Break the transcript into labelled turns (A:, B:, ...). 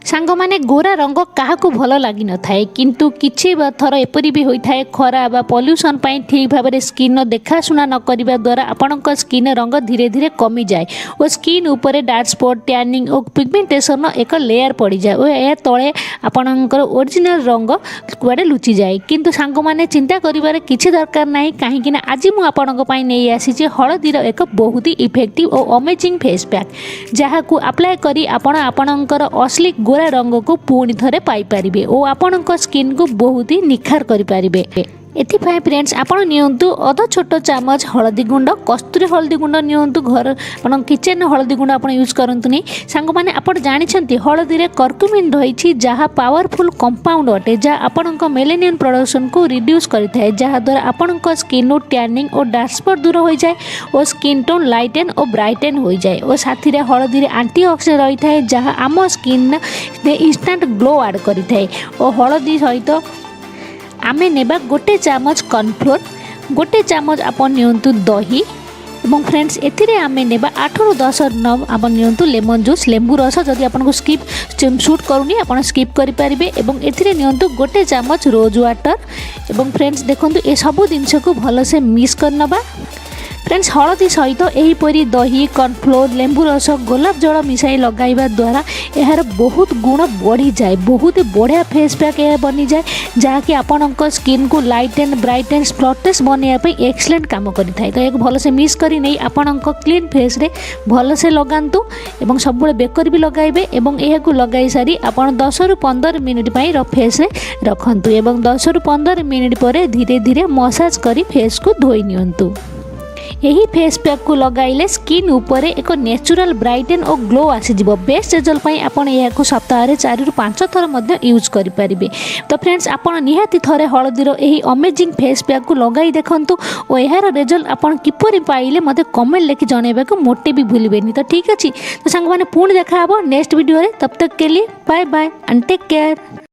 A: सांग माने गोरा रंग क्या भल लगी न थाए किंतु किछि थर एपरी भी होता है खरा बा पॉल्यूशन पाई ठीक भाव में स्किन देखाशुना न करने द्वारा आपण स्किन रंग धीरे धीरे कमी जाए और स्किन ऊपर डार्क स्पॉट टैनिंग और पिगमेंटेशन एक लेयर पड़ जाए और यह तले आपणकर ओरिजिनल रंग कुआडे लुचि जाए किंतु सांग माने चिंता करिवार किछि दरकार नाही काहेकि ना आज मु आपणक पई नै आसी हळदीर एक बहुत ही इफेक्टिव और अमेजिंग फेस पैक जहाँ को अप्लाई करी आपणकर असली गोरा रंग को पुणी थरे पाई परिबे और आपणक स्किन को बहुत ही निखार करि परिबे। एथिपाई फ्रेंड्स आपण नियंतु अध छोट चामच हलदी गुंड कस्तूरी हलदी गुंड नियंतु घर आपण किचन हलदी गुंड आपण यूज करंतुनी सांग माने आपण जानिछंती हलदी रे कर्कुमिन रहिछि जहाँ पावरफुल कंपाउंड अटे जहाँ आपणक मेलेनियन प्रोडक्शन को रिड्यूस करिथाय जहाँ द्वारा आपणक स्किन टैनिंग और डार्क स्पॉट दूर हो जाए और स्किन टोन लाइटेन और ब्राइटेन हो जाए और साथी रे हलदी रे एंटीऑक्सीडेंट रही थाए जहाँ आम स्किन ने इंस्टेंट ग्लो ऐड करिथाय और हलदी सहित आमे नेबा गोटे चामच कॉर्नफ्लोर गोटे चामच आपन नियंतु दही এবং फ्रेंड्स एथिरे आमे नेबा 8 ରୁ 10 नब आपन नियंतु लेमन जूस लेंबू रस जदि आपन को स्किप शूट करूनी आपन स्किप करि परिबे एवं एथिरे नियंतु गोटे चामच रोज वाटर एवं फ्रेंड्स देखंतु ए सब जिंस को भलो से मिक्स करनबा फ्रेंड्स हलदी सहित एहीपरी दही कॉर्नफ्लोर लेंबू रस गोलाप जल मिसाई लगाइबा द्वारा यार बहुत गुण बढ़ी जाए बहुत बढ़िया फेस पैक यह बनी जाए जहाँकि आपणक स्किन को light and bright and spotless बनवाई एक्सलेंट काम करें तो एक भल से मिक्स कर नहीं आपणक क्लीन फेस रे भल से लगातु एवं सब बेकर भी लगाइबे एवं यह लगाई सारी आपन 10 ରୁ 15 मिनिट फेस रे रखंतु एवं 10 ରୁ 15 मिनिट पर धीरे धीरे मसाज करी फेस को धोई नियंतु। यही फेस पैक को लगाइले स्किन ऊपर एक नेचुरल ब्राइटेन और ग्लो आसीजिवो बेस्ट रिजल्ट पई आपण यह सप्ताह 4 ରୁ 5 थर मध्य यूज करि परिबे। तो फ्रेंड्स आपण निहाती थरे हळदीर एही अमेजिंग फेस पैक को लगाई देखंतु और यार रिजल्ट आपण किपरि पाइले मते कमेंट लिखि जणेबा को मोटे भी भूलिबेनी। तो ठीक अछि तो संग माने पुणी देखा हबो नेक्स्ट वीडियो रे तब तक के लिए bye bye and take care.